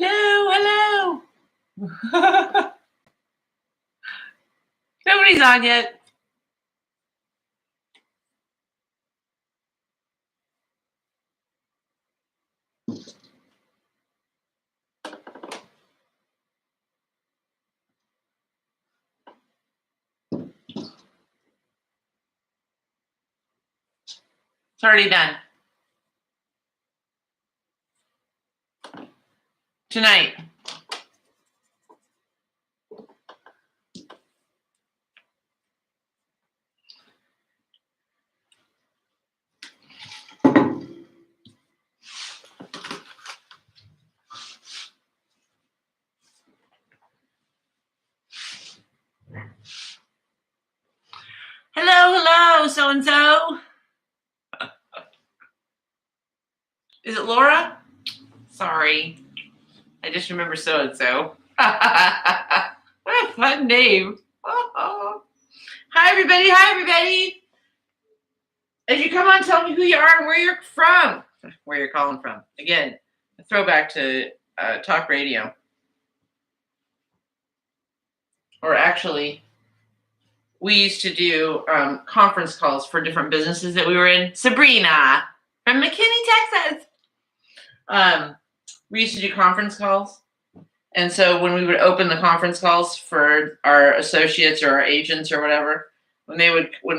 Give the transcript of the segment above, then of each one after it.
Hello, hello. Nobody's on yet. It's already done. Tonight. Hello, so-and-so. Is it Laura? Sorry. I just remember so-and-so. What a fun name. Hi, everybody. As you come on, tell me who you are and where you're from. Where you're calling from. Again, a throwback to talk radio. Or actually, we used to do conference calls for different businesses that we were in. Sabrina from McKinney, Texas. We used to do conference calls. And so when we would open the conference calls for our associates or our agents or whatever, when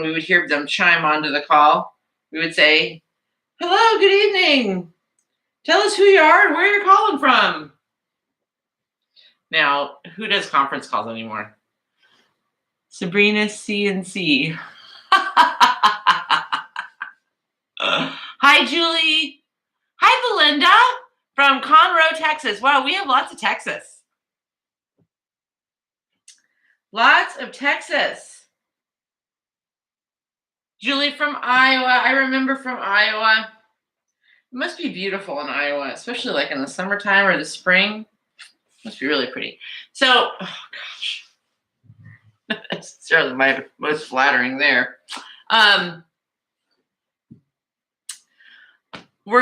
we would hear them chime onto the call, we would say, "Hello, good evening. Tell us who you are and where you're calling from." Now, who does conference calls anymore? Sabrina CNC. Hi, Julie. Hi, Belinda from Conroe, Texas. Wow, we have lots of Texas. Lots of Texas. Julie from Iowa. I remember from Iowa. It must be beautiful in Iowa, especially like in the summertime or the spring. It must be really pretty. So, oh gosh. That's certainly my most flattering there. I'm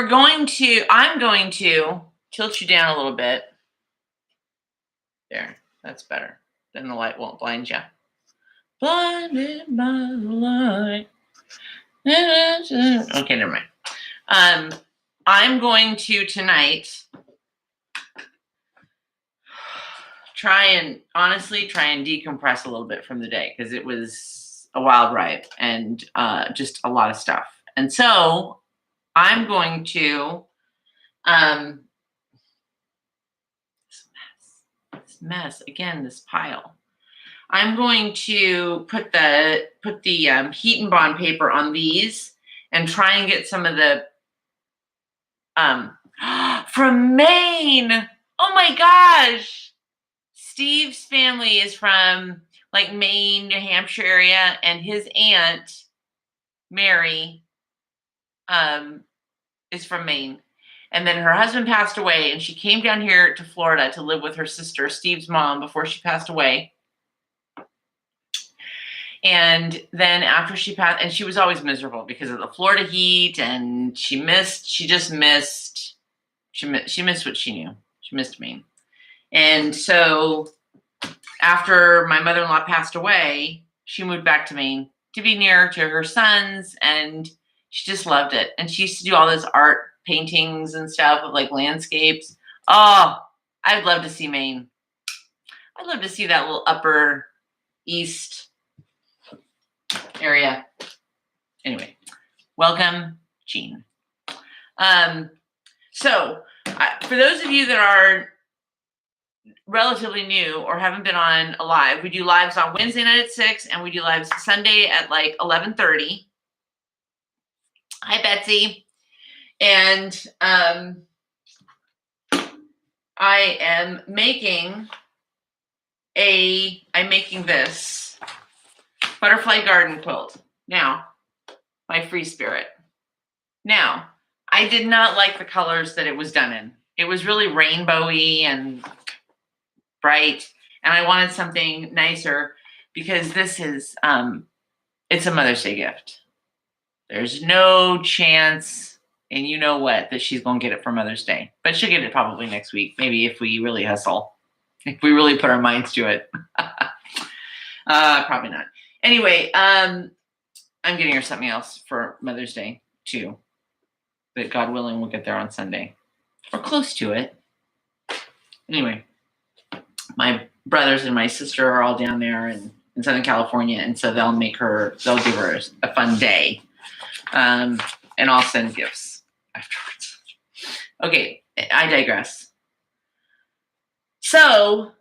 going to tilt you down a little bit. There, that's better. Then the light won't blind you. Blinded by the light. Okay, never mind. I'm going to tonight try and decompress a little bit from the day because it was a wild ride and just a lot of stuff. And so I'm going to this mess again, this pile. I'm going to put the heat and bond paper on these and try and get some of the from Maine. Oh my gosh. Steve's family is from like Maine, New Hampshire area, and his aunt, Mary, is from Maine. And then her husband passed away, and she came down here to Florida to live with her sister, Steve's mom, before she passed away. And then after she passed, and she was always miserable because of the Florida heat, and she just missed what she knew. She missed Maine. And so after my mother-in-law passed away, she moved back to Maine to be near to her sons, and she just loved it. And she used to do all those art paintings and stuff of like landscapes. Oh, I'd love to see Maine. I'd love to see that little upper east area. Anyway, welcome, Jean. So for those of you that are relatively new or haven't been on a live, we do lives on Wednesday night at 6 and we do lives Sunday at like 11:30. Hi, Betsy. And I am making this butterfly garden quilt. Now, my free spirit. Now, I did not like the colors that it was done in. It was really rainbowy and bright, and I wanted something nicer because this is it's a Mother's Day gift. There's no chance And you know what? That she's going to get it for Mother's Day. But she'll get it probably next week. Maybe if we really hustle. If we really put our minds to it. Probably not. Anyway, I'm getting her something else for Mother's Day, too. But God willing, we'll get there on Sunday. Or close to it. Anyway, my brothers and my sister are all down there in Southern California, and so they'll give her a fun day. And I'll send gifts afterwards. Okay, I digress. So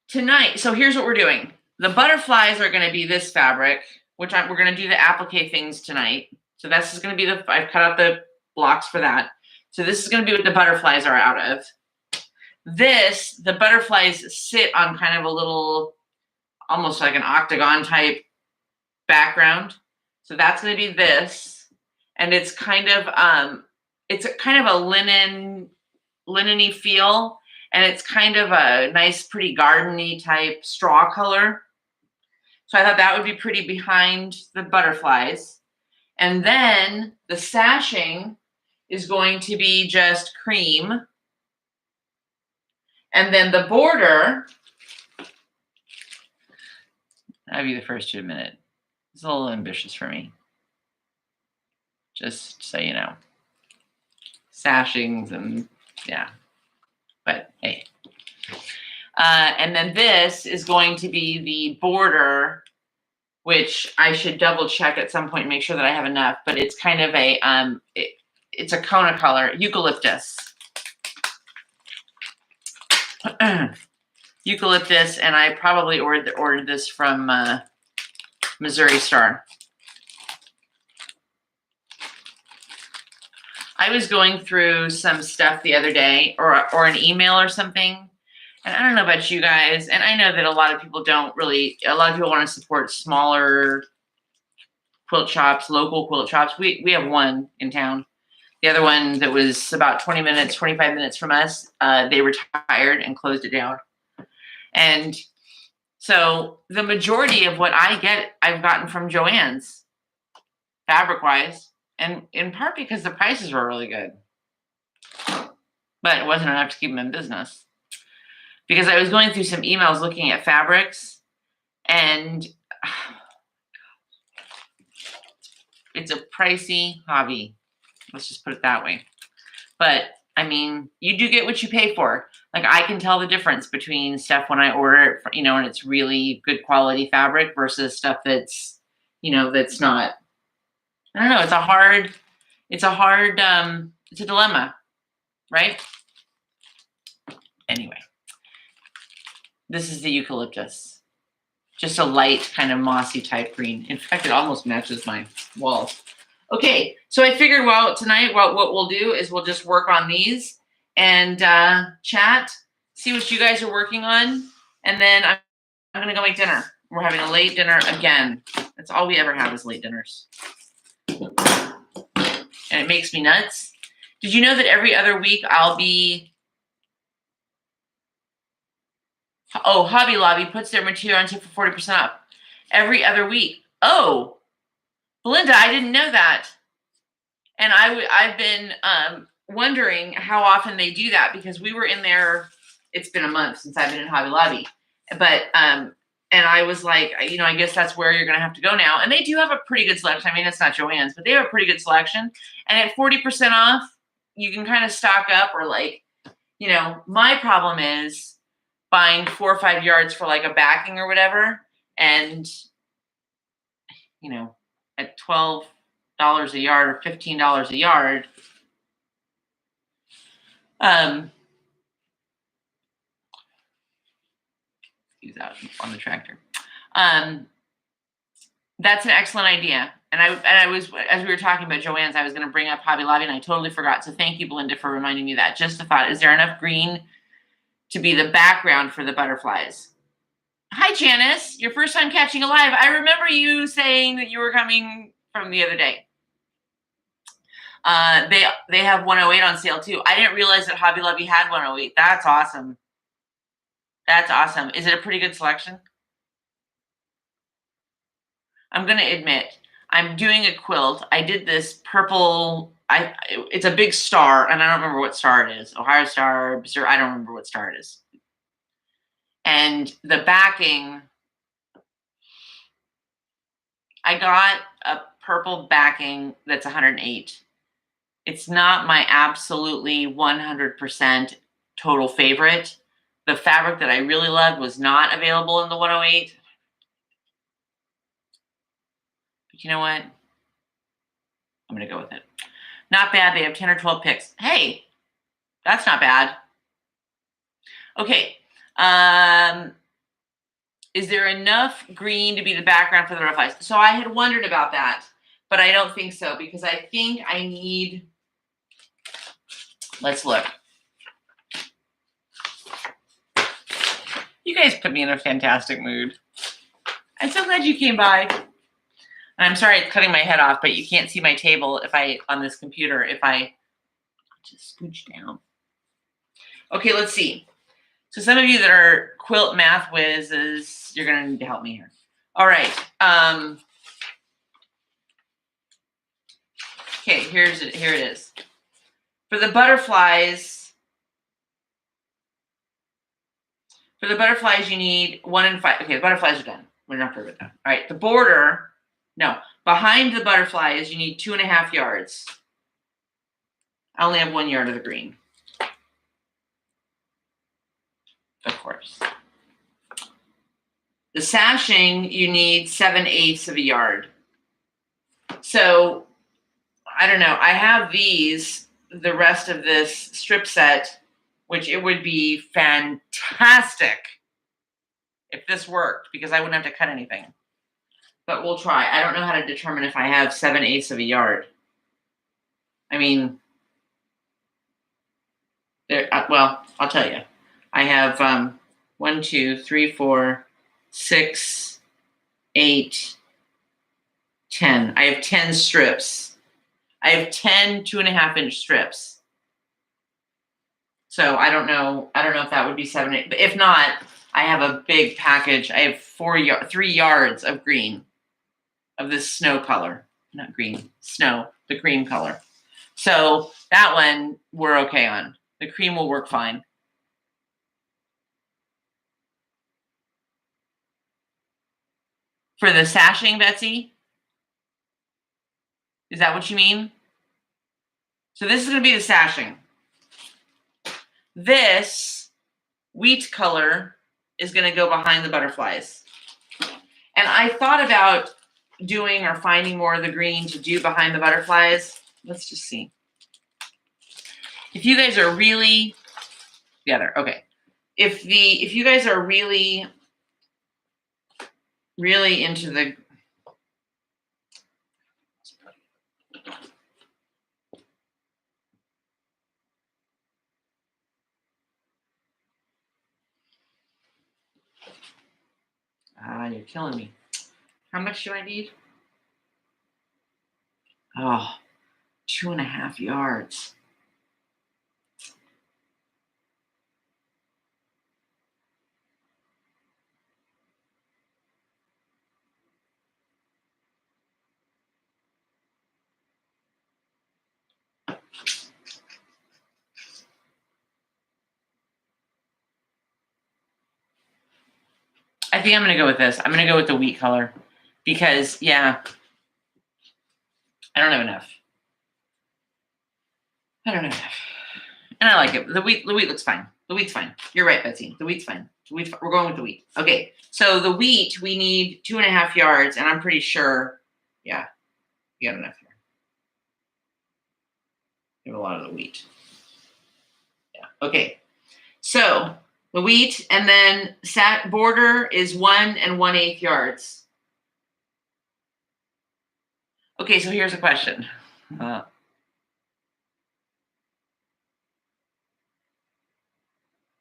tonight, here's what we're doing. The butterflies are going to be this fabric, which we're going to do the applique things tonight. So this is going to be I've cut out the blocks for that. So this is going to be what the butterflies are out of. The butterflies sit on kind of a little, almost like an octagon type background. So that's going to be this. And it's kind of, a linen-y feel. And it's kind of a nice, pretty garden-y type straw color. So I thought that would be pretty behind the butterflies. And then the sashing is going to be just cream. And then the border, I'll be the first to admit it. It's a little ambitious for me. Just so you know. Sashings and yeah. But hey. And then this is going to be the border, which I should double check at some point and make sure that I have enough. But it's kind of a, it's a Kona color, eucalyptus. Eucalyptus, and I probably ordered this from Missouri Star. I was going through some stuff the other day, or an email or something, and I don't know about you guys, and I know that a lot of people want to support smaller quilt shops, local quilt shops. We have one in town. The other one that was about 25 minutes from us, they retired and closed it down. And so the majority of what I've gotten from Joann's, fabric-wise, and in part because the prices were really good. But it wasn't enough to keep them in business. Because I was going through some emails looking at fabrics, and it's a pricey hobby. Let's just put it that way. But, I mean, you do get what you pay for. Like, I can tell the difference between stuff when I order it, and it's really good quality fabric versus stuff that's, that's not. I don't know. It's a dilemma, right? Anyway, this is the eucalyptus. Just a light kind of mossy type green. In fact, it almost matches my walls. Okay, so I figured, tonight, what we'll do is we'll just work on these and chat, see what you guys are working on, and then I'm going to go make dinner. We're having a late dinner again. That's all we ever have is late dinners. And it makes me nuts. Did you know that every other week I'll be... Oh, Hobby Lobby puts their material on sale for 40% off. Every other week. Oh, Belinda, I didn't know that. And I've been wondering how often they do that, because we were in there. It's been a month since I've been in Hobby Lobby. But, and I was like, I guess that's where you're going to have to go now. And they do have a pretty good selection. I mean, it's not Joann's, but they have a pretty good selection. And at 40% off, you can kind of stock up, or my problem is buying 4 or 5 yards for like a backing or whatever. And, at $12 a yard or $15 a yard, use that on the tractor. That's an excellent idea. And I was, as we were talking about Joann's, I was going to bring up Hobby Lobby, and I totally forgot. So thank you, Belinda, for reminding me of that. Just a thought: is there enough green to be the background for the butterflies? Hi, Janice. Your first time catching a live. I remember you saying that you were coming from the other day. They have 108 on sale too. I didn't realize that Hobby Lobby had 108. That's awesome. That's awesome. Is it a pretty good selection? I'm going to admit, I'm doing a quilt. I did this purple it's a big star, and I don't remember what star it is. Ohio Star, I don't remember what star it is. And the backing, I got a purple backing that's 108. It's not my absolutely 100% total favorite. The fabric that I really loved was not available in the 108. But you know what? I'm going to go with it. Not bad. They have 10 or 12 picks. Hey, that's not bad. Okay. Is there enough green to be the background for the butterflies? So I had wondered about that, but I don't think so, because I think I need, let's look. You guys put me in a fantastic mood. I'm so glad you came by. And I'm sorry it's cutting my head off, but you can't see my table on this computer if I just scooch down. Okay, let's see. So some of you that are quilt math whizzes, you're going to need to help me here. All right. Okay, here it is. For the butterflies, you need 1 and 5. Okay, the butterflies are done. We're not through with that. All right, the border, no. Behind the butterflies, you need 2.5 yards. I only have 1 yard of the green. Of course. The sashing, you need 7/8 of a yard. So, I don't know. I have the rest of this strip set, which it would be fantastic if this worked, because I wouldn't have to cut anything. But we'll try. I don't know how to determine if I have 7/8 of a yard. I mean, well, I'll tell you. I have 1, 2, 3, 4, 6, 8, 10. I have 10 strips. I have 10 2.5-inch strips. So I don't know if that would be 7, 8. But if not, I have a big package. I have 3 yards of green, of this snow color. Not green, snow, the cream color. So that one we're okay on. The cream will work fine. For the sashing, Betsy? Is that what you mean? So this is going to be the sashing. This wheat color is going to go behind the butterflies. And I thought about doing or finding more of the green to do behind the butterflies. Let's just see. If you guys are really together, okay. If you guys are really into the you're killing me. How much do I need? Oh, 2.5 yards. I think I'm going to go with this. I'm going to go with the wheat color because, yeah, I don't have enough. And I like it. The wheat looks fine. The wheat's fine. You're right, Betsy. The wheat's fine. We're going with the wheat. Okay, so the wheat, we need 2.5 yards, and I'm pretty sure, yeah, you got enough here. You have a lot of the wheat. Yeah, okay. So the wheat, and then border is 1 1/8 yards. Okay, so here's a question. I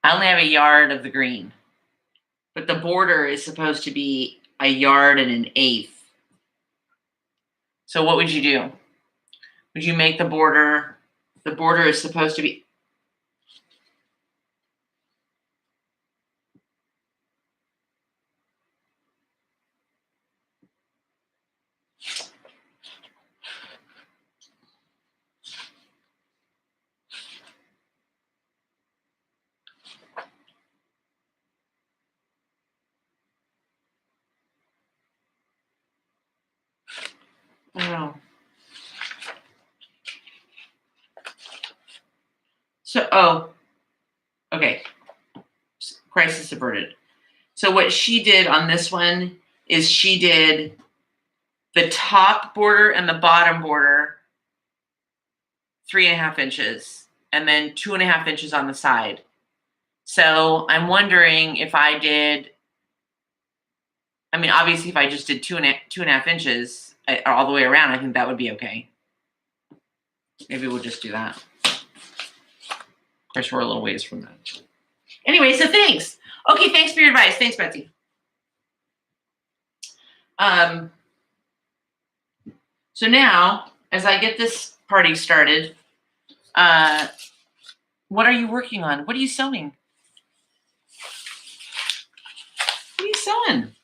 only have a yard of the green, but the border is supposed to be a yard and 1/8. So what would you do? Would you make the border is supposed to be, So, oh, okay. Crisis averted. So what she did on this one is she did the top border and the bottom border 3.5 inches, and then 2.5 inches on the side. So I'm wondering if I did. I mean, obviously, if I just did 2.5 inches all the way around, I think that would be okay. Maybe we'll just do that. Of course, we're a little ways from that. Anyway, so thanks. Okay, thanks for your advice. Thanks, Betsy. So now, as I get this party started, what are you working on? What are you sewing? What are you sewing?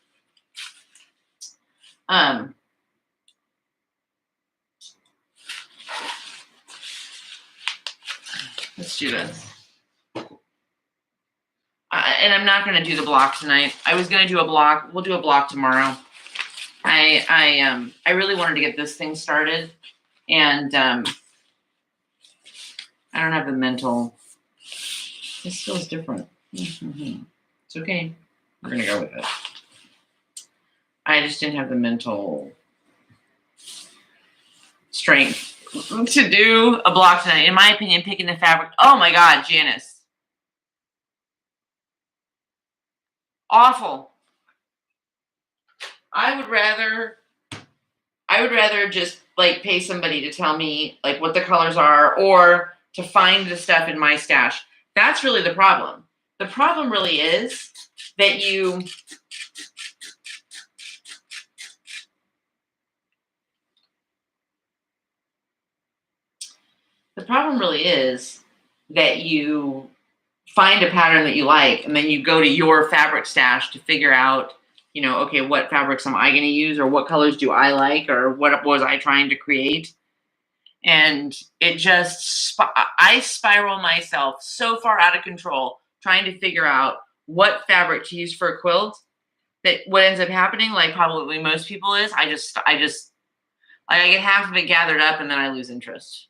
Let's do this. And I'm not going to do the block tonight. I was going to do a block. We'll do a block tomorrow. I really wanted to get this thing started, and I don't have the mental. This feels different. Mm-hmm. It's okay. We're gonna go with it. I just didn't have the mental strength to do a block tonight. In my opinion, picking the fabric. Oh my God, Janice. Awful. I would rather just like pay somebody to tell me like what the colors are, or to find the stuff in my stash. That's really the problem. The problem really is that you find a pattern that you like, and then you go to your fabric stash to figure out, okay, what fabrics am I going to use, or what colors do I like, or what was I trying to create? And it just, I spiral myself so far out of control trying to figure out what fabric to use for a quilt, that what ends up happening, like probably most people, is I get half of it gathered up and then I lose interest.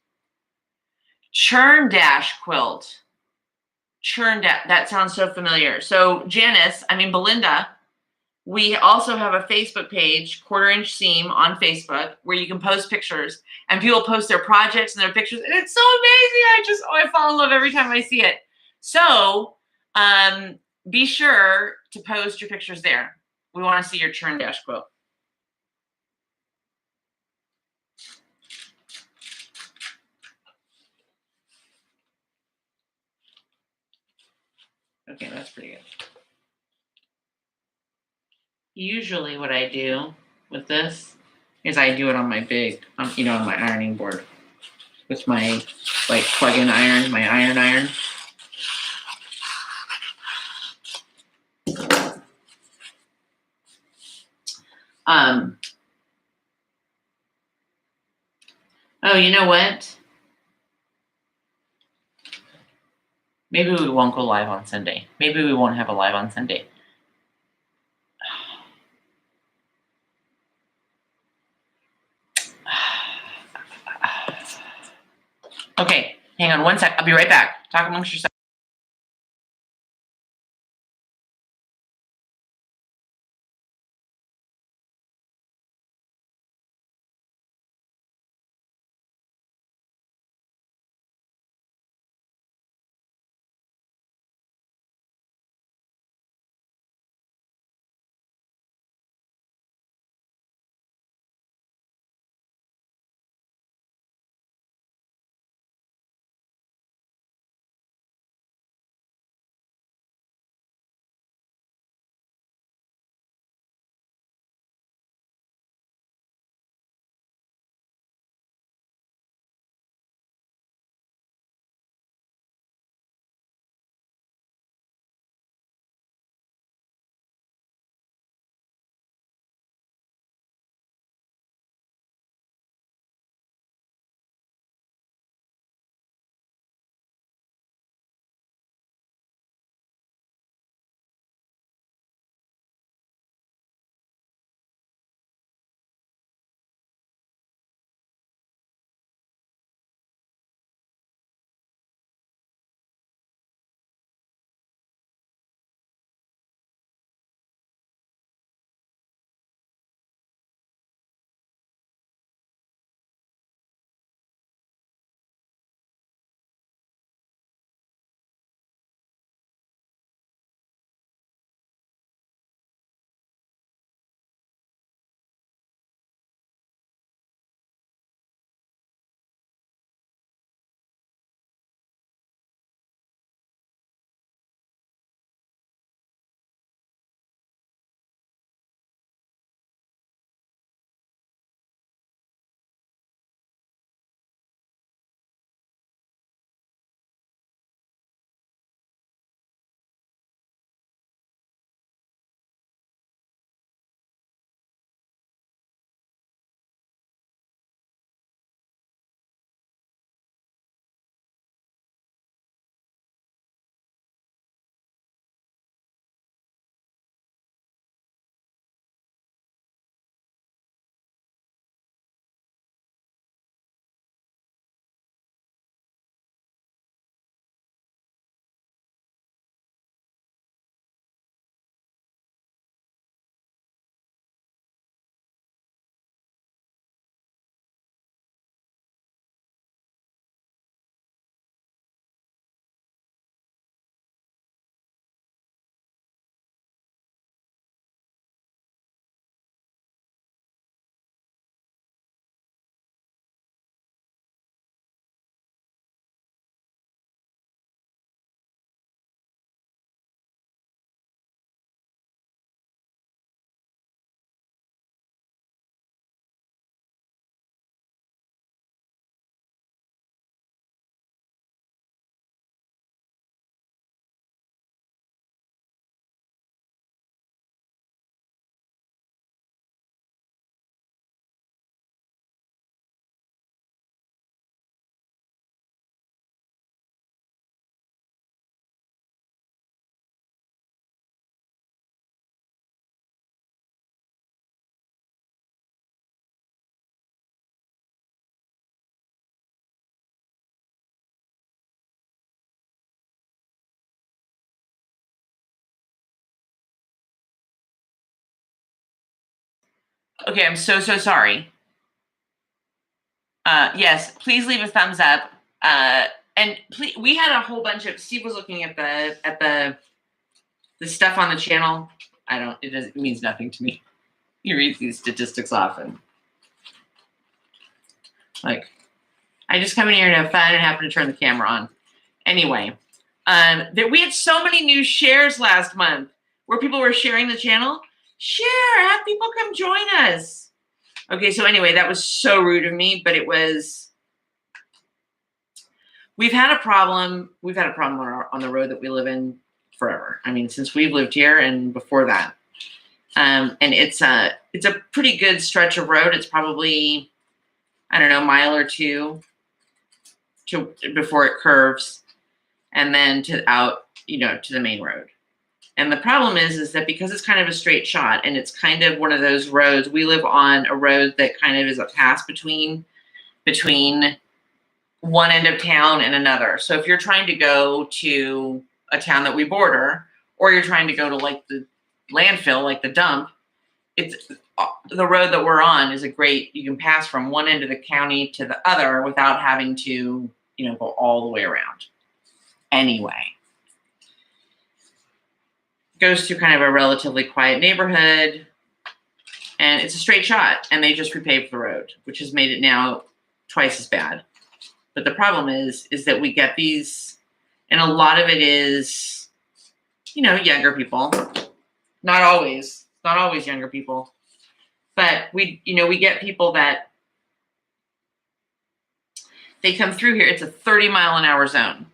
Churn dash quilt. That sounds so familiar. So Belinda, we also have a Facebook page, 1/4 Inch Seam, on Facebook, where you can post pictures, and people post their projects and their pictures, and it's so amazing. I fall in love every time I see it. So be sure to post your pictures there. We want to see your churn dash quilt. Okay, that's pretty good. Usually what I do with this is I do it on my big, on my ironing board with my plug-in iron, my iron. Oh, you know what? Maybe we won't go live on Sunday. Maybe we won't have a live on Sunday. Okay, hang on one sec. I'll be right back. Talk amongst yourselves. Okay, I'm so sorry. Yes, please leave a thumbs up. And please, we had a whole bunch of. Steve was looking at the stuff on the channel. It means nothing to me. He reads these statistics often. Like, I just come in here and have fun and happen to turn the camera on. Anyway, we had so many new shares last month where people were sharing the channel. Share, have people come join us. Okay, so anyway, that was so rude of me, but it was. We've had a problem. We've had a problem on the road that we live in forever. I mean, since we've lived here and before that. And it's a pretty good stretch of road. It's probably, I don't know, a mile or two before it curves, and then to the main road. And the problem is that because it's kind of a straight shot and it's kind of one of those roads, we live on a road that kind of is a pass between one end of town and another. So if you're trying to go to a town that we border, or you're trying to go to like the landfill, like the dump, it's the road that we're on is you can pass from one end of the county to the other without having to, go all the way around. Anyway, goes through kind of a relatively quiet neighborhood, and it's a straight shot, and they just repaved the road, which has made it now twice as bad. But the problem is that we get these, and a lot of it is, younger people. Not always younger people, but we get people that they come through here. It's a 30-mile-an-hour zone,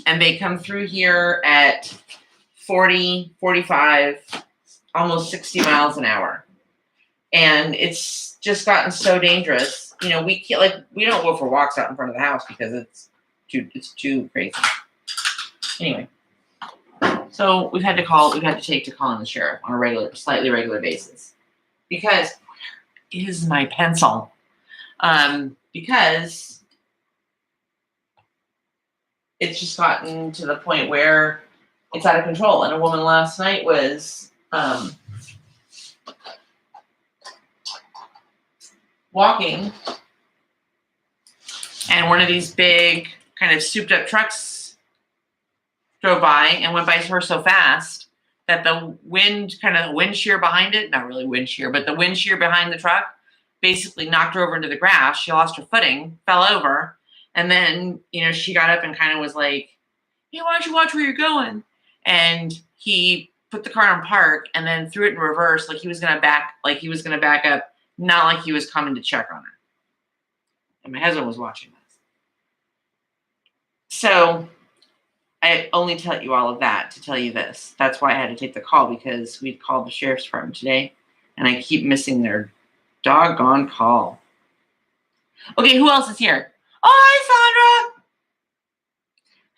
and they come through here at 40, 45, almost 60 miles an hour. And it's just gotten so dangerous. We don't go for walks out in front of the house because it's too crazy. Anyway, so we've had to take to calling the sheriff on a slightly regular basis. Because where is my pencil? Because it's just gotten to the point where it's out of control. And a woman last night was walking, and one of these big kind of souped up trucks drove by and went by her so fast that the wind shear behind it, not really wind shear, but the wind shear behind the truck basically knocked her over into the grass. She lost her footing, fell over, and then, she got up and kind of was like, hey, why don't you watch where you're going? And he put the car on park and then threw it in reverse like he was going to back up, not like he was coming to check on her. And my husband was watching this. So I only tell you all of that to tell you this. That's why I had to take the call, because we'd called the sheriff's department today, and I keep missing their doggone call. Okay, who else is here? Oh, hi, Sandra.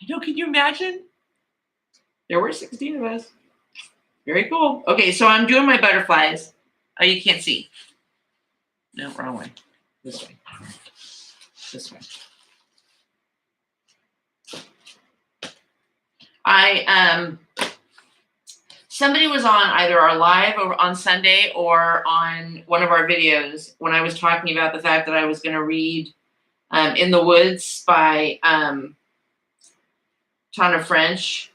I know, can you imagine? There were 16 of us. Very cool. Okay, so I'm doing my butterflies. Oh, you can't see. No, wrong way. This way. This way. Somebody was on either our live or on Sunday or on one of our videos when I was talking about the fact that I was going to read In the Woods by Tana French.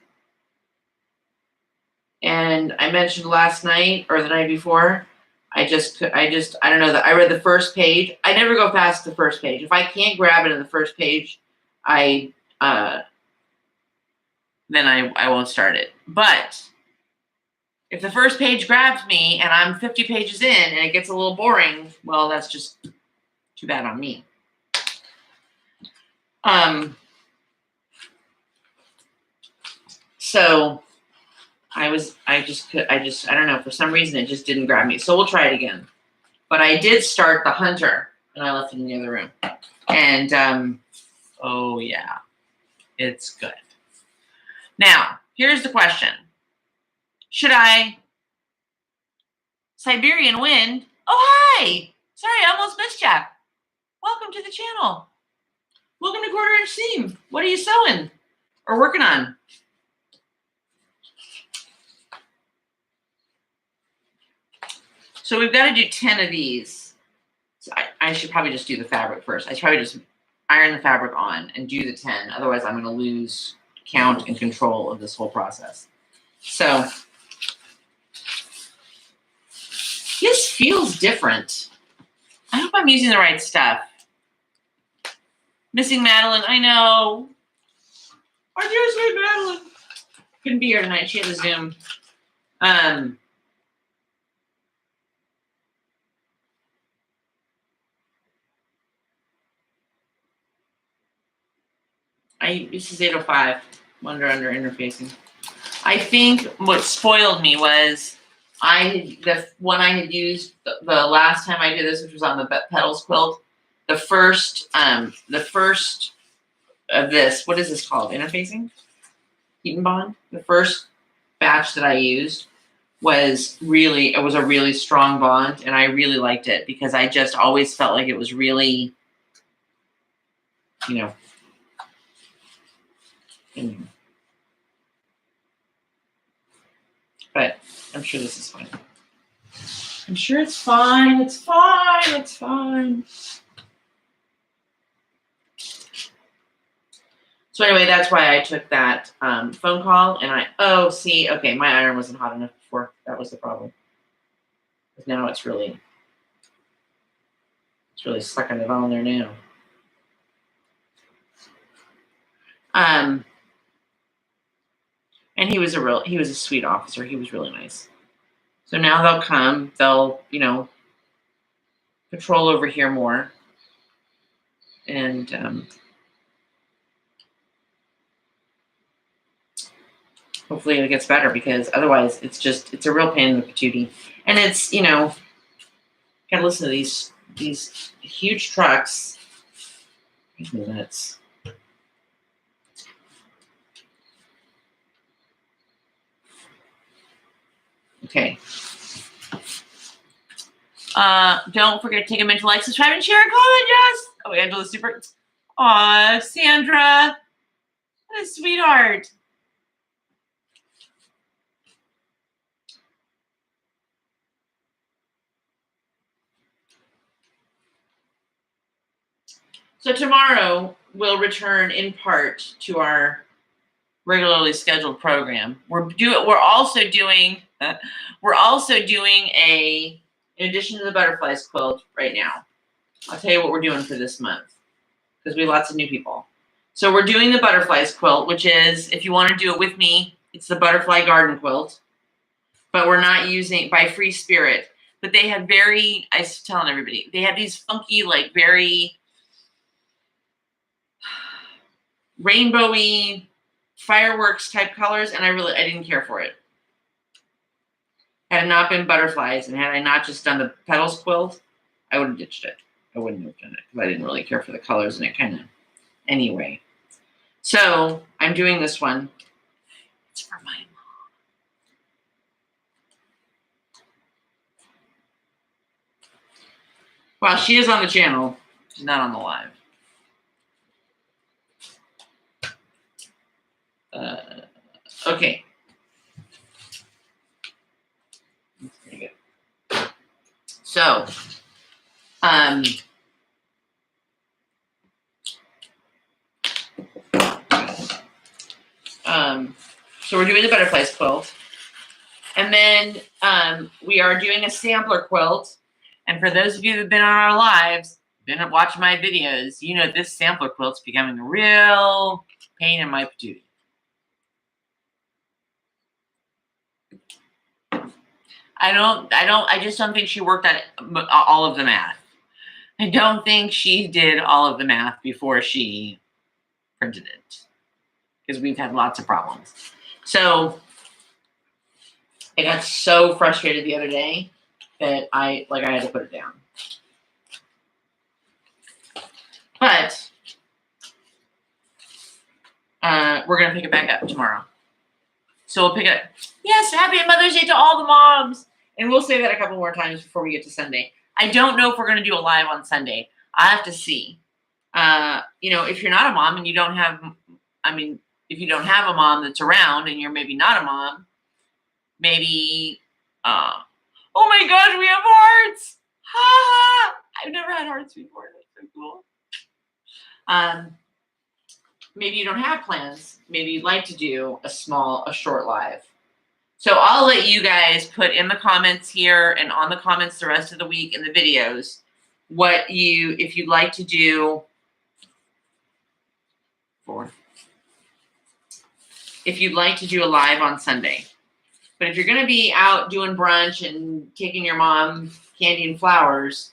And I mentioned last night or the night before, I don't know, that I read the first page. I never go past the first page. If I can't grab it in the first page, then I won't start it. But if the first page grabs me and I'm 50 pages in and it gets a little boring, well, that's just too bad on me. So I don't know, for some reason it just didn't grab me. So we'll try it again. But I did start The Hunter, and I left it in the other room. And, oh yeah, it's good. Now, here's the question. Should I? Siberian Wind. Oh, hi. Sorry, I almost missed you. Welcome to the channel. Welcome to Quarter Inch Seam. What are you sewing or working on? So we've got to do 10 of these. So I should probably just do the fabric first. I should probably just iron the fabric on and do the 10. Otherwise, I'm going to lose count and control of this whole process. So this feels different. I hope I'm using the right stuff. Missing Madeline, I know. Our dear sweet Madeline couldn't be here tonight. She had a Zoom. This is 805. Under interfacing. I think what spoiled me was the one I had used the last time I did this, which was on the Petals quilt. The first of this, what is this called? Interfacing? Heat and bond? The first batch that I used was a really strong bond, and I really liked it because I just always felt like it was really, but I'm sure this is fine. I'm sure it's fine. It's fine. It's fine. So anyway, that's why I took that phone call, and okay, my iron wasn't hot enough before. That was the problem. Because now it's really sucking it on there now. And he was a sweet officer. He was really nice. So now they'll come, they'll, patrol over here more. And hopefully it gets better, because otherwise it's a real pain in the patootie. And it's, gotta listen to these huge trucks. Minutes. Okay. Don't forget to take a minute to like, subscribe, and share, and comment. Yes. Oh, Angela's super. Aw, Sandra. What a sweetheart. So tomorrow we'll return in part to our regularly scheduled program. We're also doing in addition to the butterflies quilt right now. I'll tell you what we're doing for this month, because we have lots of new people. So we're doing the butterflies quilt, which is, if you want to do it with me, it's the butterfly garden quilt. But we're not using by Free Spirit. But they have I was telling everybody, they have these funky, like very rainbowy fireworks type colors, and I didn't care for it. Had it not been butterflies, and had I not just done the petals quilt, I would have ditched it. I wouldn't have done it because I didn't really care for the colors, and it kind of anyway. So I'm doing this one. It's for my mom. Well, she is on the channel. She's not on the live. Okay. Very good. So, so we're doing the butterflies quilt, and then we are doing a sampler quilt. And for those of you who've been on our lives, been watching my videos, this sampler quilt's becoming a real pain in my patootie. I just don't think she worked at all of the math. I don't think she did all of the math before she printed it, because we've had lots of problems. So I got so frustrated the other day that I had to put it down. But we're going to pick it back up tomorrow. So we'll pick it up. Yes, happy Mother's Day to all the moms. And we'll say that a couple more times before we get to Sunday. I don't know if we're going to do a live on Sunday. I have to see. If you're not a mom and you don't have, if you don't have a mom that's around and you're maybe not a mom, maybe, Oh my gosh, we have hearts. Ha! I've never had hearts before. That's so cool. Maybe you don't have plans. Maybe you'd like to do a short live. So I'll let you guys put in the comments here and on the comments the rest of the week in the videos if you'd like to do if you'd like to do a live on Sunday. But if you're going to be out doing brunch and taking your mom candy and flowers,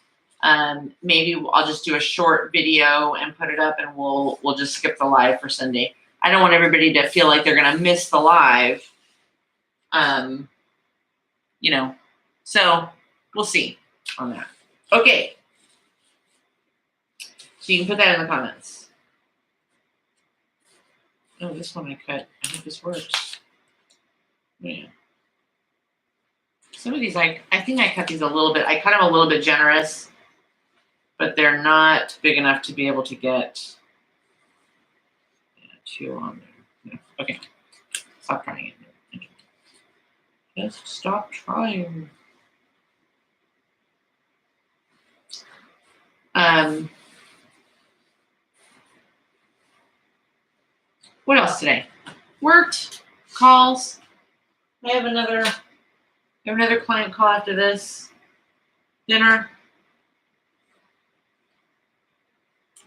maybe I'll just do a short video and put it up, and we'll just skip the live for Sunday. I don't want everybody to feel like they're going to miss the live. You know, so we'll see on that. Okay. So you can put that in the comments. Oh, this one I cut. I think this works. Yeah. Some of these, I think I cut these a little bit. I cut them a little bit generous, but they're not big enough to be able to get 2 on there. No. Okay. Stop trying it. Just stop trying. What else today? Worked, calls. I have another client call after this. Dinner.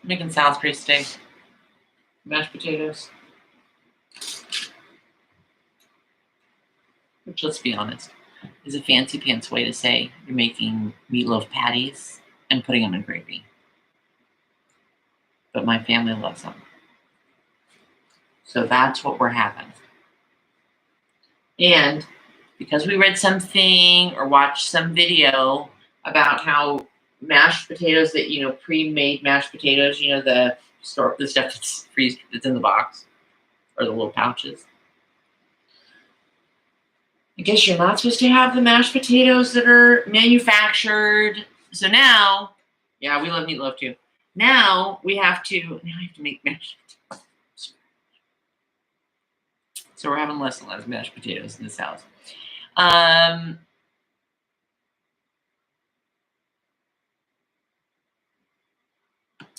Making Salisbury steak. Mashed potatoes. Which, let's be honest, is a fancy pants way to say you're making meatloaf patties and putting them in gravy. But my family loves them. So that's what we're having. And because we read something or watched some video about how mashed potatoes that, pre-made mashed potatoes, the stuff that's that's in the box or the little pouches. I guess you're not supposed to have the mashed potatoes that are manufactured. So now, yeah, we love meatloaf too. Now I have to make mashed potatoes. So we're having less and less mashed potatoes in this house.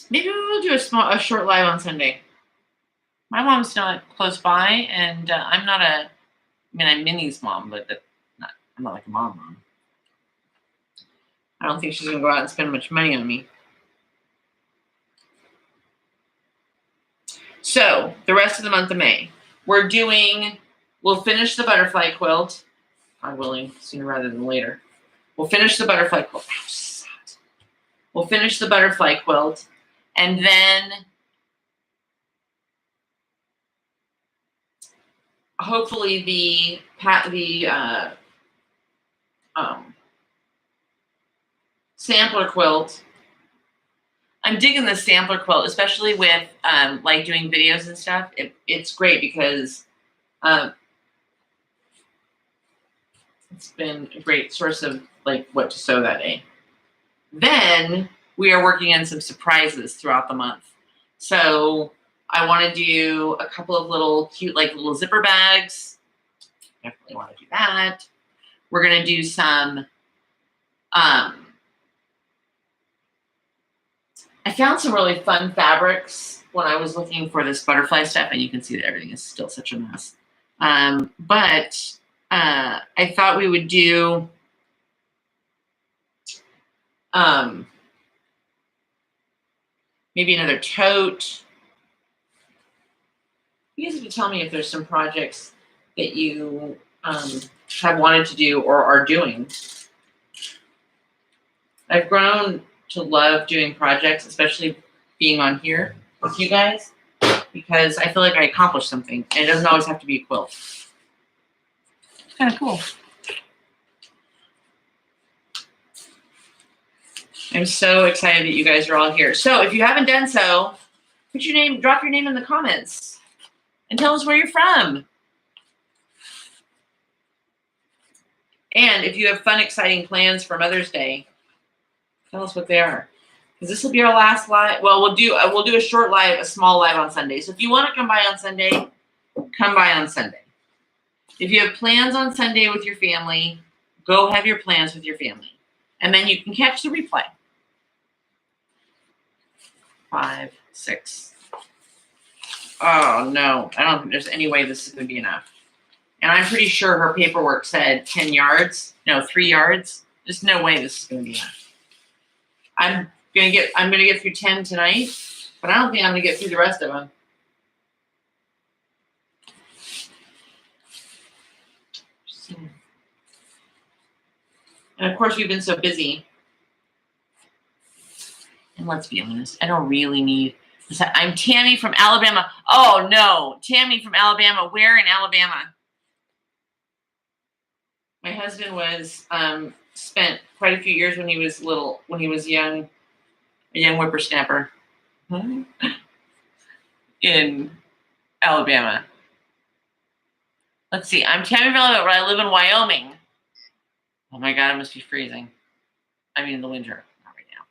Maybe we'll do a short live on Sunday. My mom's not close by, and I'm Minnie's mom, but I'm not like a mom. I don't think she's gonna go out and spend much money on me. So the rest of the month of May, we'll finish the butterfly quilt. God willing, sooner rather than later. We'll finish the butterfly quilt. We'll finish the butterfly quilt, and then hopefully the sampler quilt. I'm digging the sampler quilt, especially with like doing videos and stuff. It's great because it's been a great source of like what to sew that day. Then we are working on some surprises throughout the month. So I want to do a couple of little cute, like little zipper bags. Definitely want to do that. We're going to do some, I found some really fun fabrics when I was looking for this butterfly stuff, and you can see that everything is still such a mess. But I thought we would do maybe another tote. You guys have to tell me if there's some projects that you have wanted to do or are doing. I've grown to love doing projects, especially being on here with you guys, because I feel like I accomplished something, and it doesn't always have to be a quilt. It's kind of cool. I'm so excited that you guys are all here. So if you haven't done so, drop your name in the comments and tell us where you're from. And if you have fun, exciting plans for Mother's Day, tell us what they are. Because this will be our last live. Well, we'll do a short live, a small live on Sunday. So if you want to come by on Sunday, come by on Sunday. If you have plans on Sunday with your family, Go have your plans with your family. And then you can catch the replay. 5, 6. Oh, no. I don't think there's any way this is going to be enough. And I'm pretty sure her paperwork said 10 yards. No, 3 yards. There's no way this is going to be enough. I'm gonna get through 10 tonight, but I don't think I'm gonna get through the rest of them. And of course, we've been so busy. And let's be honest, I don't really need. I'm Tammy from Alabama. Oh no, Tammy from Alabama. Where in Alabama? My husband was spent quite a few years when he was little, when he was young, a young whippersnapper in Alabama. Let's see. I'm Tammy from Alabama, but I live in Wyoming. Oh my God, it must be freezing. I mean, in the winter, not right now.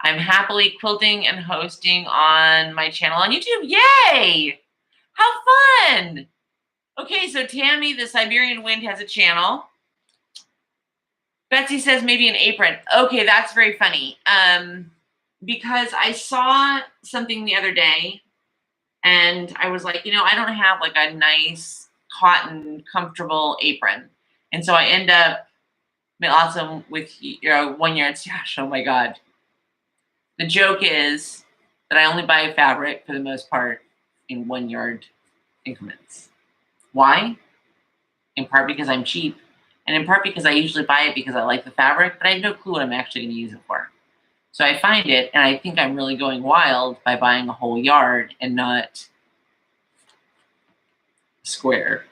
I'm happily quilting and hosting on my channel on YouTube. Yay! How fun! Okay, so Tammy, the Siberian Wind, has a channel. Betsy says maybe an apron. Okay, that's very funny. Because I saw something the other day, and I was like, I don't have like a nice cotton, comfortable apron. And so I end up awesome with 1 yard stash. Oh my God. The joke is that I only buy fabric for the most part in 1 yard increments. Why? In part because I'm cheap, and in part because I usually buy it because I like the fabric, but I have no clue what I'm actually going to use it for. So I find it, and I think I'm really going wild by buying a whole yard and not square.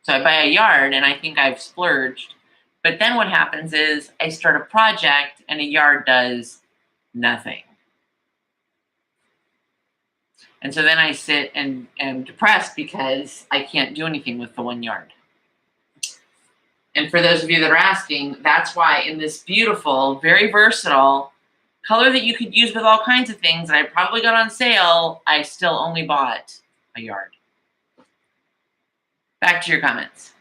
So I buy a yard, and I think I've splurged. But then what happens is I start a project, and a yard does nothing. And so then I sit and am depressed because I can't do anything with the 1 yard. And for those of you that are asking, that's why in this beautiful, very versatile color that you could use with all kinds of things that I probably got on sale, I still only bought a yard. Back to your comments.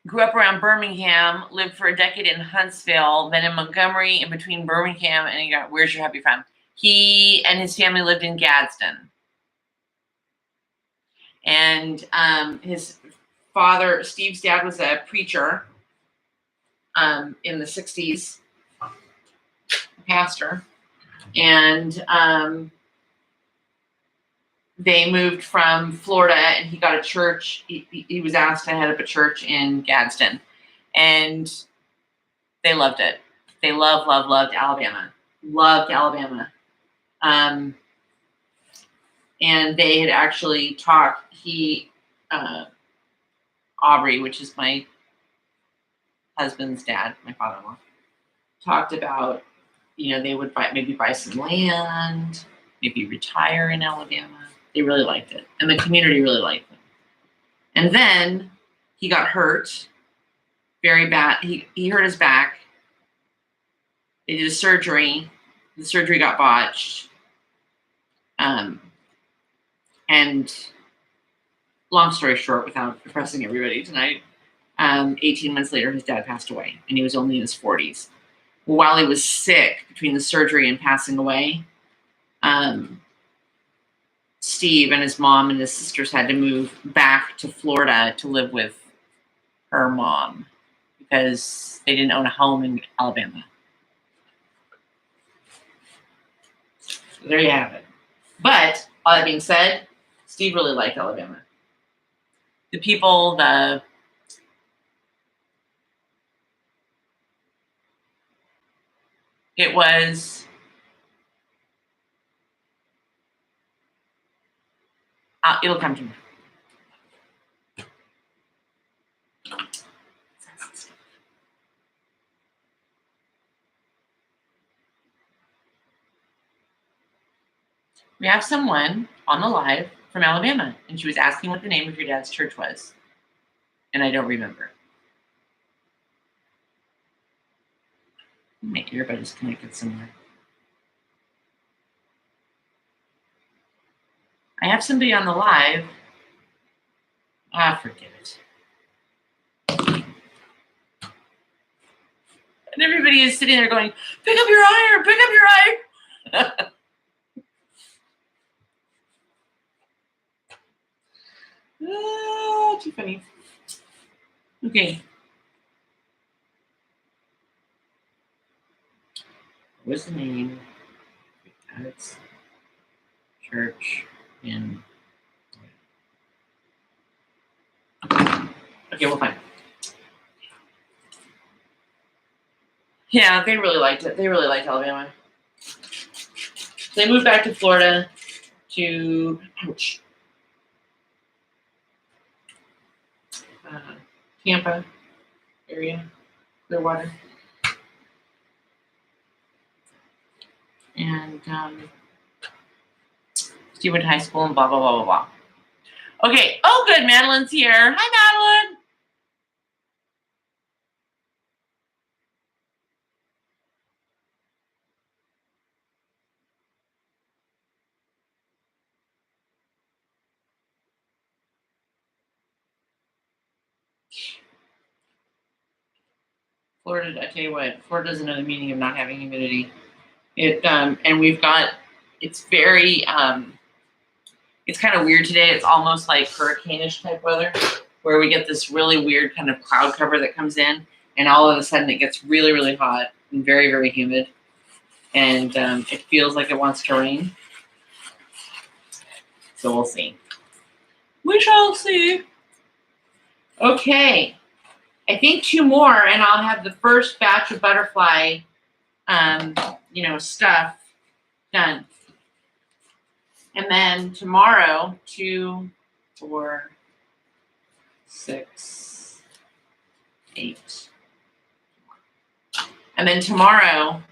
Grew up around Birmingham, lived for a decade in Huntsville, then in Montgomery, in between Birmingham and where's your hubby from? He and his family lived in Gadsden. And his father, Steve's dad, was a preacher in the 60s, pastor. And they moved from Florida, and he got a church. He was asked to head up a church in Gadsden, and they loved it. They loved Alabama. Loved Alabama. And they had actually talked. Aubrey, which is my husband's dad, my father-in-law, talked about, they would maybe buy some land, maybe retire in Alabama. They really liked it, and the community really liked it. And then he got hurt very bad. He hurt his back. They did a surgery. The surgery got botched. And long story short, without depressing everybody tonight, 18 months later, his dad passed away, and he was only in his 40s. While he was sick, between the surgery and passing away, Steve and his mom and his sisters had to move back to Florida to live with her mom because they didn't own a home in Alabama. So there you have it. But all that being said, Steve really liked Alabama. The people, it was it'll come to me. We have someone on the live from Alabama, and she was asking what the name of your dad's church was, and I don't remember. My earbud is connected somewhere. I have somebody on the live. Ah, forget it. And everybody is sitting there going, pick up your iron, pick up your iron. Oh, too funny. Okay. What's the name? It's church in. Okay, we'll find it. Yeah, they really liked it. They really liked Alabama. They moved back to Florida to Tampa area, Clearwater. And she went to high school and blah, blah, blah, blah, blah. Okay. Oh, good. Madeline's here. Hi, Madeline. Florida, I tell you what, Florida's another meaning of not having humidity. And we've got, it's very, it's kind of weird today. It's almost like hurricane-ish type weather, where we get this really weird kind of cloud cover that comes in, and all of a sudden it gets really, really hot and very, very humid. And it feels like it wants to rain. So we'll see. We shall see. Okay. I think 2 more, and I'll have the first batch of butterfly, stuff done. And then tomorrow, 2, 4, 6, 8. And then tomorrow,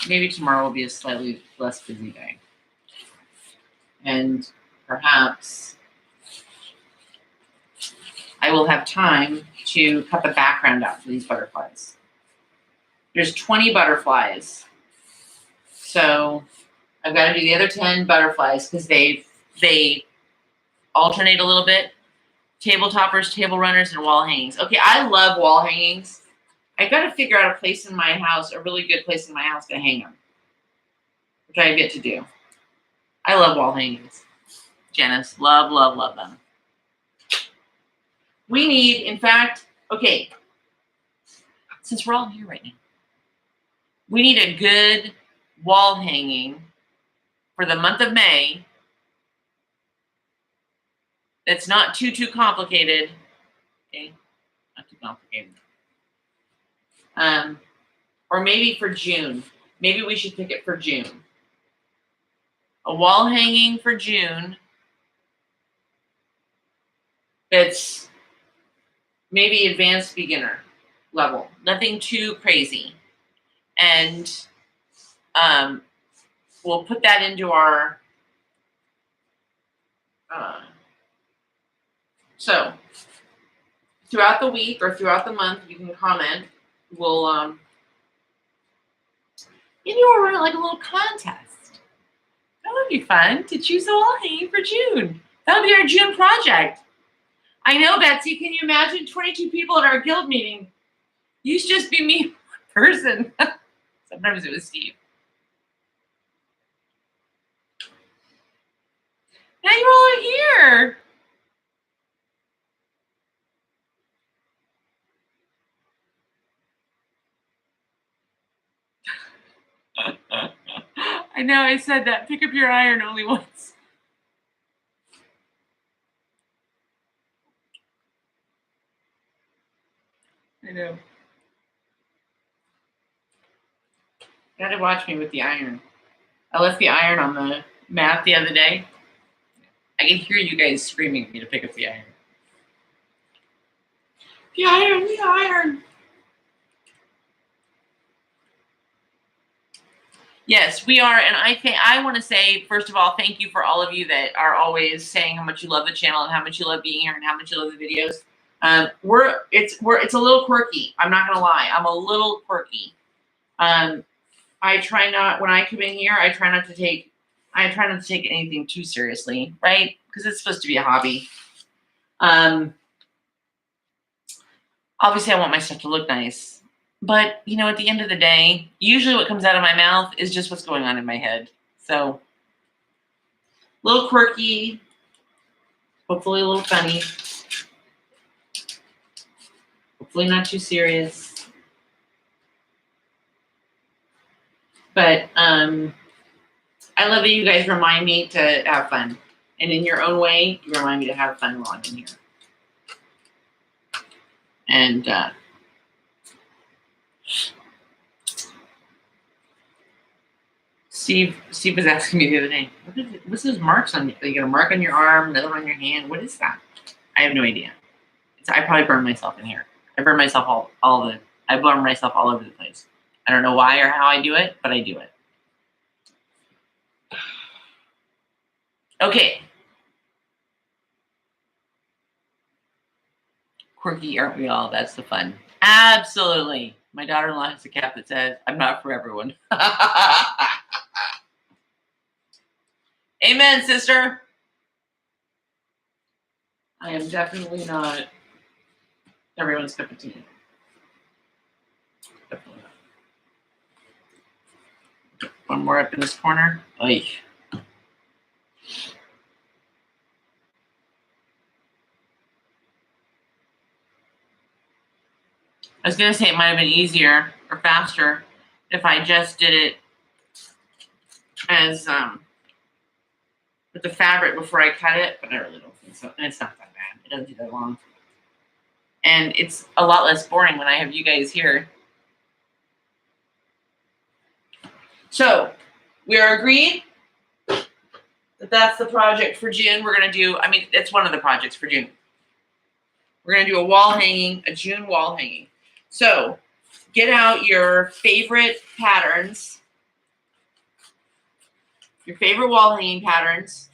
maybe tomorrow will be a slightly less busy day. And perhaps I will have time to cut the background out for these butterflies. There's 20 butterflies. So I've got to do the other 10 butterflies because they alternate a little bit. Table toppers, table runners, and wall hangings. Okay, I love wall hangings. I've got to figure out a place in my house, a really good place in my house to hang them, which I get to do. I love wall hangings. Janice, love, love, love them. We need, in fact, okay, since we're all here right now, we need a good wall hanging for the month of May that's not too complicated. Okay, not too complicated. Or maybe for June. Maybe we should pick it for June. A wall hanging for June that's maybe advanced beginner level. Nothing too crazy. And we'll put that into our so throughout the week or throughout the month, you can comment. We'll we'll run like a little contest. That would be fun to choose a wall hanging for June. That would be our June project. I know, Betsy. Can you imagine 22 people at our guild meeting? Used to just be me, one person. Sometimes it was Steve. Now you're all here. I know I said that. Pick up your iron only once. I know. You gotta watch me with the iron. I left the iron on the mat the other day. I can hear you guys screaming at me to pick up the iron. The iron, the iron. Yes, we are, and I want to say, first of all, thank you for all of you that are always saying how much you love the channel and how much you love being here and how much you love the videos. It's a little quirky. I'm not gonna lie, I'm a little quirky. I try not, when I come in here, I try not to take I try not to take anything too seriously, right? Because it's supposed to be a hobby. Obviously, I want my stuff to look nice. But, you know, at the end of the day, usually what comes out of my mouth is just what's going on in my head. So, a little quirky, hopefully a little funny, hopefully not too serious. But I love that you guys remind me to have fun. And in your own way, you remind me to have fun while I'm in here. And Steve was asking me the other day, what's those marks on you? You got a mark on your arm, another on your hand. What is that? I have no idea. I probably burned myself in here. I burn myself I burn myself all over the place. I don't know why or how I do it, but I do it. Okay. Quirky, aren't we all? That's the fun. Absolutely. My daughter-in-law has a cap that says, I'm not for everyone. Amen, sister. I am definitely not everyone's cup of tea. Definitely not. One more up in this corner. Oy. I was going to say it might have been easier or faster if I just did it as with the fabric before I cut it, but I really don't think so. And it's not that bad. It doesn't take that long. And it's a lot less boring when I have you guys here. So we are agreed that that's the project for June. We're going to do, I mean, it's one of the projects for June. We're going to do a wall hanging, a June wall hanging. So get out your favorite patterns, your favorite wall hanging patterns.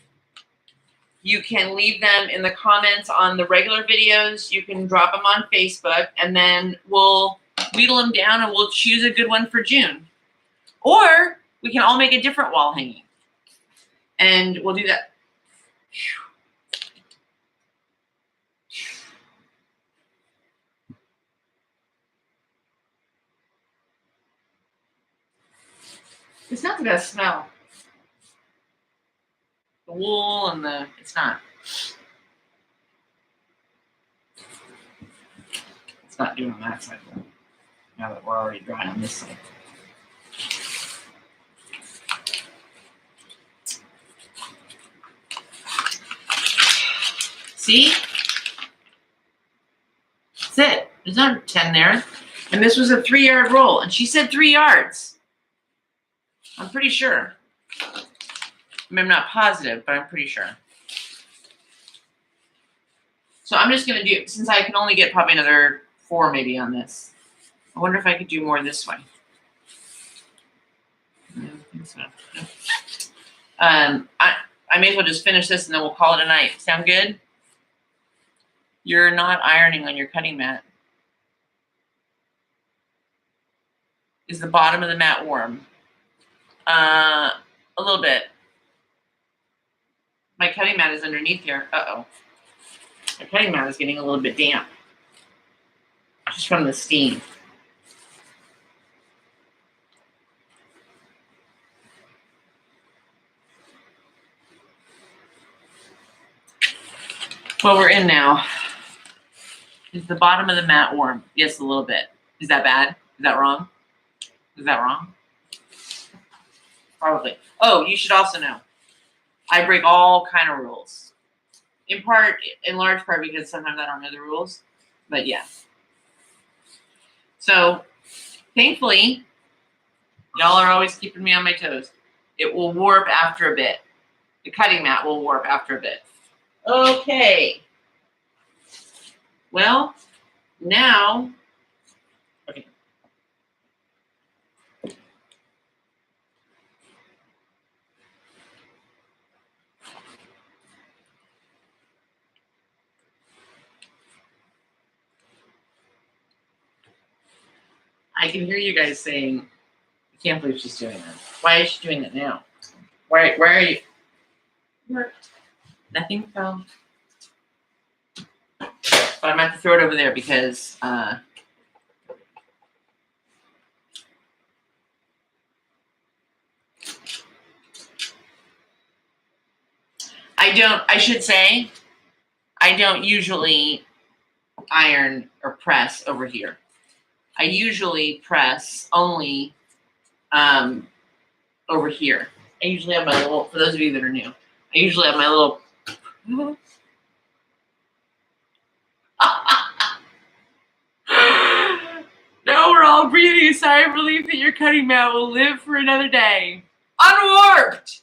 You can leave them in the comments on the regular videos. You can drop them on Facebook, and then we'll wheedle them down and we'll choose a good one for June. Or we can all make a different wall hanging. And we'll do that. It's not the best smell. The wool and it's not. It's not doing on that side though. Now that we're already dry on this side. See? That's it. There's not 10 there. And this was a 3-yard roll. And she said 3 yards. I'm pretty sure. I mean, I'm not positive, but I'm pretty sure. So I'm just going to do, since I can only get probably another 4 maybe on this. I wonder if I could do more this way. I don't think so. I may as well just finish this and then we'll call it a night. Sound good? You're not ironing on your cutting mat. Is the bottom of the mat warm? A little bit. My cutting mat is underneath here. Uh-oh. My cutting mat is getting a little bit damp. Just from the steam. Well, we're in now. Is the bottom of the mat warm? Yes, a little bit. Is that bad? Is that wrong? Is that wrong? Probably. Oh, you should also know, I break all kind of rules. In large part, because sometimes I don't know the rules. But yeah. So, thankfully, y'all are always keeping me on my toes. It will warp after a bit. The cutting mat will warp after a bit. Okay. Well, now, okay. I can hear you guys saying, I can't believe she's doing that. Why is she doing it now? Where are you? Worked. Nothing fell. But I'm going to throw it over there because I should say, I don't usually iron or press over here. I usually press only over here. I usually have my little, for those of you that are new, I usually have my little, now we're all breathing a sigh of relief that your cutting mat will live for another day. Unwarped!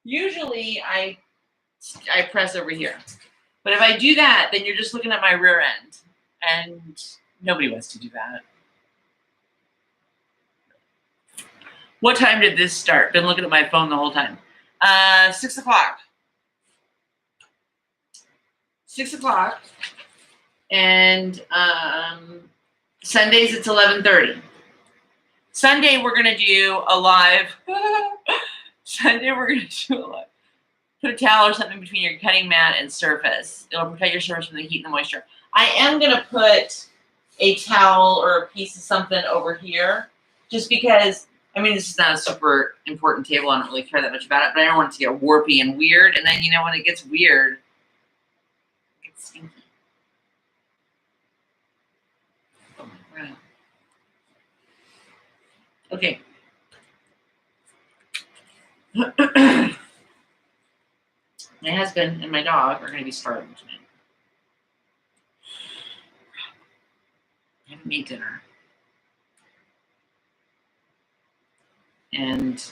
Usually I press over here. But if I do that, then you're just looking at my rear end. And nobody wants to do that. What time did this start? Been looking at my phone the whole time. 6 o'clock. 6 o'clock. And Sundays it's 11:30. Sunday we're gonna do a live. Sunday we're gonna do a live. Put a towel or something between your cutting mat and surface. It'll protect your surface from the heat and the moisture. I am gonna put a towel or a piece of something over here, just because. I mean, this is not a super important table. I don't really care that much about it, but I don't want it to get warpy and weird. And then, you know, when it gets weird, it gets stinky. Oh my God. Okay. My husband and my dog are going to be starving tonight. I haven't made dinner. And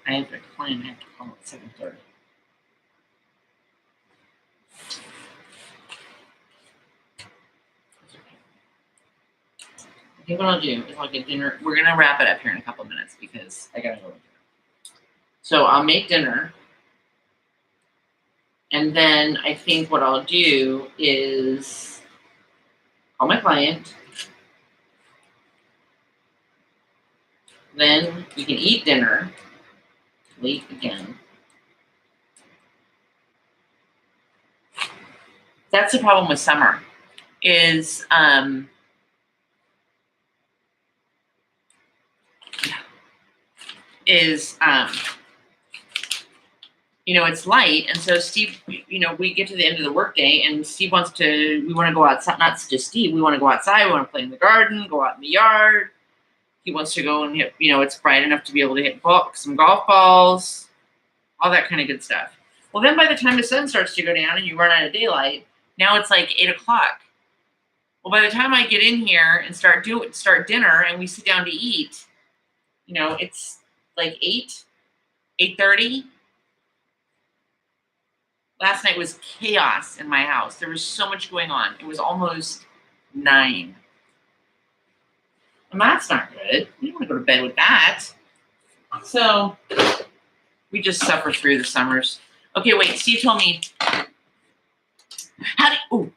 I have a client I have to call at 7:30. Okay, what I'll do is I'll get dinner. We're going to wrap it up here in a couple of minutes because I got to go to dinner. So I'll make dinner. And then I think what I'll do is call my client. Then we can eat dinner. Late again. That's the problem with summer. Is you know, it's light, and so Steve, you know, we get to the end of the workday, and Steve wants to. We want to go outside. Not just Steve. We want to go outside. We want to play in the garden. Go out in the yard. He wants to go and hit. You know, it's bright enough to be able to hit some golf balls, all that kind of good stuff. Well, then by the time the sun starts to go down and you run out of daylight, now it's like 8 o'clock. Well, by the time I get in here and start dinner, and we sit down to eat, you know, it's like 8:30. Last night was chaos in my house. There was so much going on. It was almost 9. And that's not good. You don't want to go to bed with that. So we just suffer through the summers. Okay, wait. Steve told me. Ooh.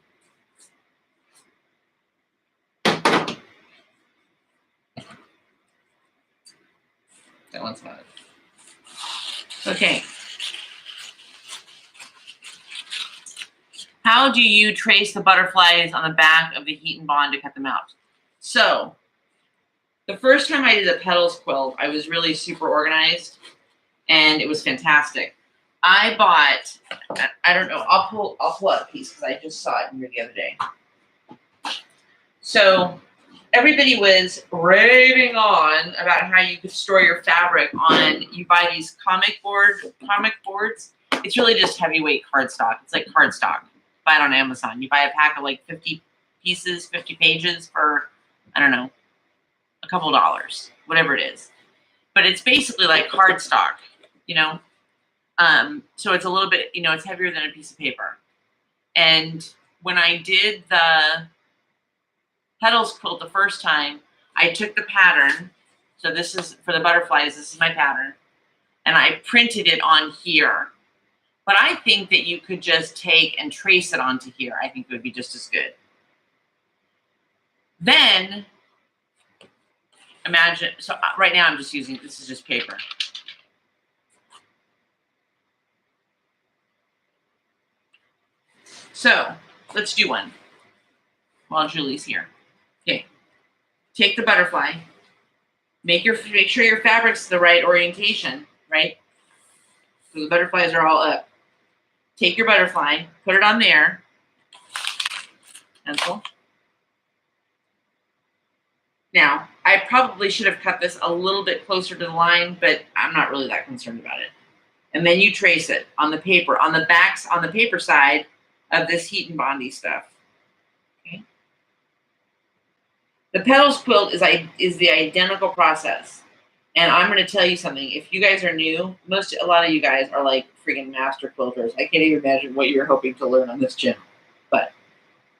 That one's not. Okay. How do you trace the butterflies on the back of the heat and bond to cut them out? So, the first time I did a petals quilt, I was really super organized, and it was fantastic. I bought, I don't know, I'll pull out a piece because I just saw it here the other day. So, everybody was raving on about how you could store your fabric on, you buy these comic boards. It's really just heavyweight cardstock. It's like cardstock. Buy it on Amazon. You buy a pack of like 50 pieces, 50 pages for, I don't know, a couple dollars, whatever it is. But it's basically like cardstock, you know? So it's a little bit, you know, it's heavier than a piece of paper. And when I did the petals quilt the first time, I took the pattern. So this is for the butterflies. This is my pattern. And I printed it on here. But I think that you could just take and trace it onto here. I think it would be just as good. Then, imagine, so right now I'm just using, this is just paper. So let's do one while Julie's here. Okay, take the butterfly. Make sure your fabric's the right orientation, right? So the butterflies are all up. Take your butterfly, put it on there. Pencil. Now, I probably should have cut this a little bit closer to the line, but I'm not really that concerned about it. And then you trace it on the paper, on the backs, on the paper side of this heat and bondy stuff. Okay. The petals quilt is the identical process. And I'm going to tell you something. If you guys are new, a lot of you guys are like freaking master quilters. I can't even imagine what you're hoping to learn on this channel. But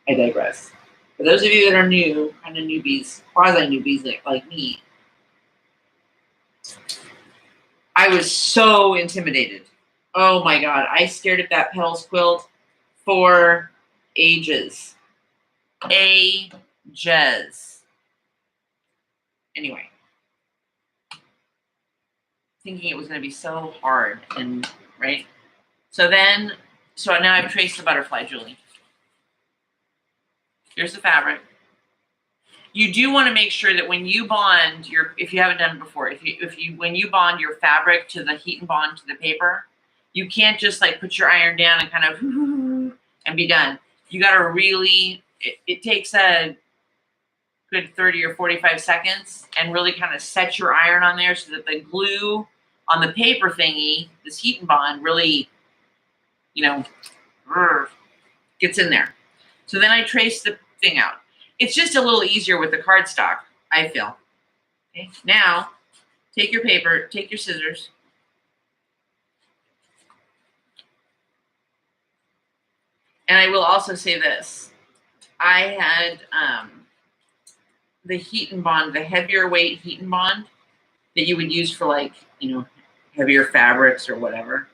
I digress. For those of you that are new, kind of newbies, quasi-newbies like me, I was so intimidated. Oh my God, I stared at that petals quilt for ages. Ages. Anyway, thinking it was going to be so hard, and right? So now I've traced the butterfly, Julie. Here's the fabric. You do want to make sure that when you bond if you haven't done it before, when you bond your fabric to the heat and bond to the paper, you can't just like put your iron down and kind of and be done. You got to really, it takes a good 30 or 45 seconds and really kind of set your iron on there so that the glue on the paper thingy, this heat and bond, really, gets in there. So then I trace the thing out. It's just a little easier with the cardstock, I feel. Okay. Now, take your paper, take your scissors. And I will also say this. I had the heat and bond, the heavier weight heat and bond that you would use for like, heavier fabrics or whatever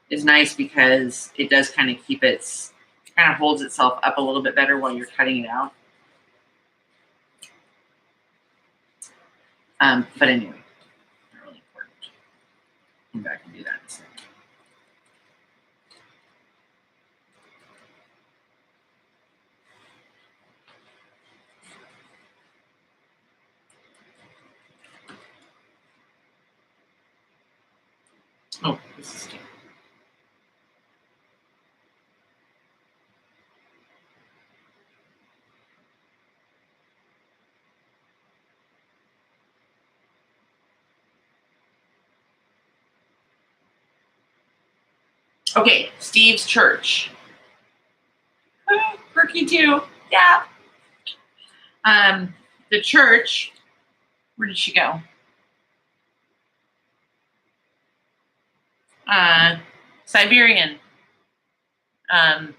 is nice because it does kind of kind of holds itself up a little bit better while you're cutting it out. But anyway, not really important. Come back and do that in a second. Oh, this is stupid. Okay, Steve's church. Oh, Brookie too. Yeah. The church, where did she go? Siberian. No,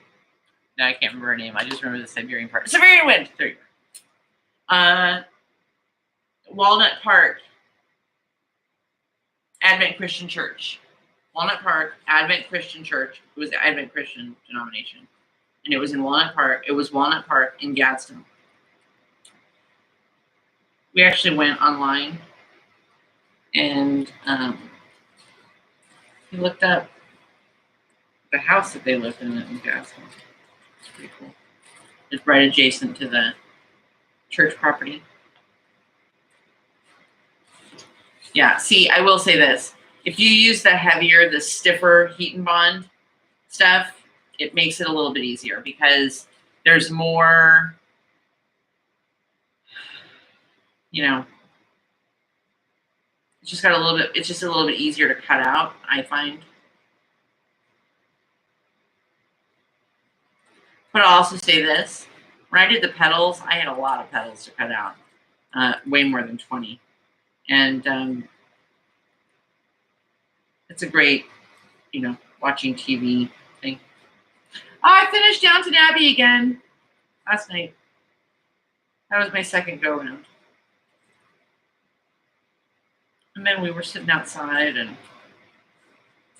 I can't remember her name. I just remember the Siberian part. Siberian Wind. There you go. Walnut Park Advent Christian Church. Walnut Park Advent Christian Church. It was the Advent Christian denomination. And it was in Walnut Park. It was Walnut Park in Gadsden. We actually went online and we looked up the house that they lived in Gadsden. It's pretty cool. It's right adjacent to the church property. Yeah, see, I will say this. If you use the stiffer heat and bond stuff, it makes it a little bit easier because there's more, it's just a little bit easier to cut out, I find. But I'll also say this. When I did the petals, I had a lot of petals to cut out, way more than 20. And it's a great, watching TV thing. Oh, I finished Downton Abbey again last night. That was my second go around. And then we were sitting outside, and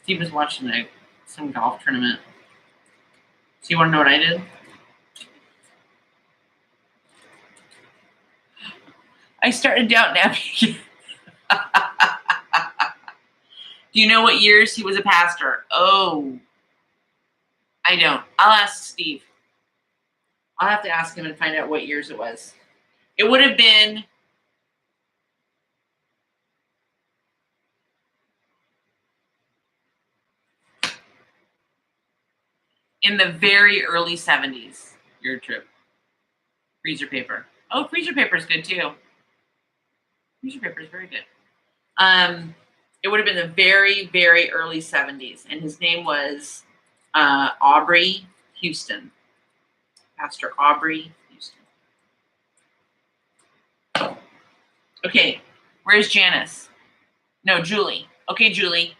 Steve was watching some golf tournament. So you want to know what I did? I started Downton Abbey. Do you know what years he was a pastor? Oh, I don't. I'll ask Steve. I'll have to ask him and find out what years it was. It would have been in the very early 70s, your trip. Freezer paper. Oh, freezer paper is good too. Freezer paper is very good. It would have been the very, very early 70s. And his name was Aubrey Houston. Pastor Aubrey Houston. Okay, where's Janice? No, Julie. Okay, Julie.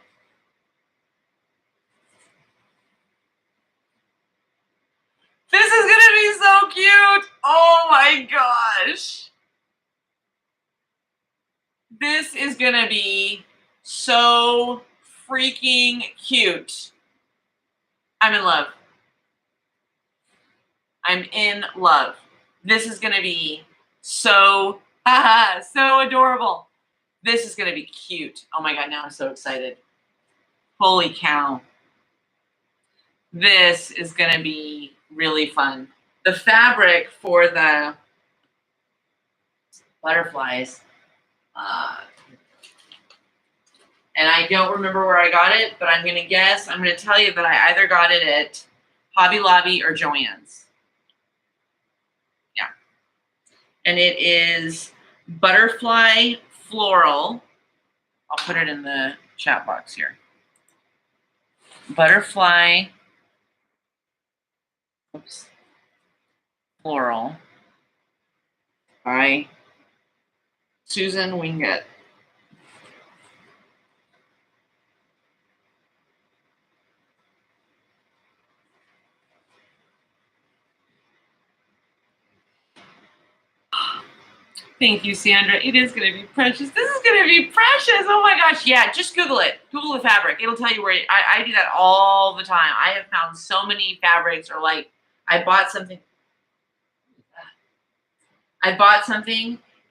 This is gonna be so cute. Oh my gosh. This is gonna be so freaking cute. I'm in love. I'm in love. This is gonna be so adorable. This is gonna be cute. Oh my God, now I'm so excited. Holy cow. This is gonna be really fun. The fabric for the butterflies, and I don't remember where I got it, but I'm gonna guess, I'm gonna tell you that I either got it at Hobby Lobby or Joann's. Yeah. And it is butterfly floral. I'll put it in the chat box here. Butterfly floral by Susan Wingett. Thank you, Sandra. It is going to be precious. This is going to be precious. Oh my gosh. Yeah, just Google it. Google the fabric. It'll tell you where I do that all the time. I have found so many fabrics, or like I bought something.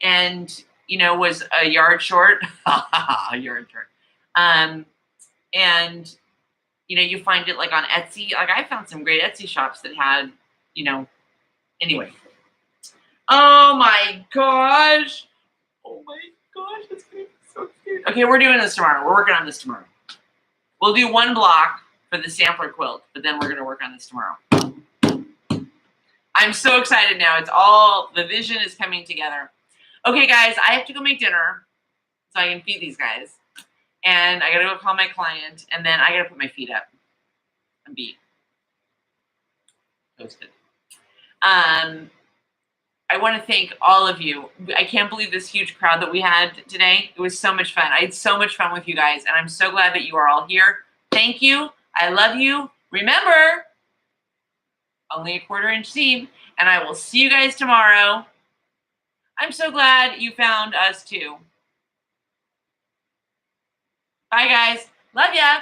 And, you know, was a yard short. A yard short. And, you know, you find it like on Etsy. Like I found some great Etsy shops that had, you know, anyway. Oh my gosh. Oh my gosh, that's gonna be so cute. Okay, we're doing this tomorrow. We're working on this tomorrow. We'll do one block for the sampler quilt, but then we're gonna work on this tomorrow. I'm so excited now. It's all, the vision is coming together. Okay, guys, I have to go make dinner so I can feed these guys. And I gotta go call my client, and then I gotta put my feet up and be toasted. I want to thank all of you. I can't believe this huge crowd that we had today. It was so much fun. I had so much fun with you guys, and I'm so glad that you are all here. Thank you. I love you. Remember, only a 1/4 inch seam, and I will see you guys tomorrow. I'm so glad you found us too. Bye, guys. Love ya.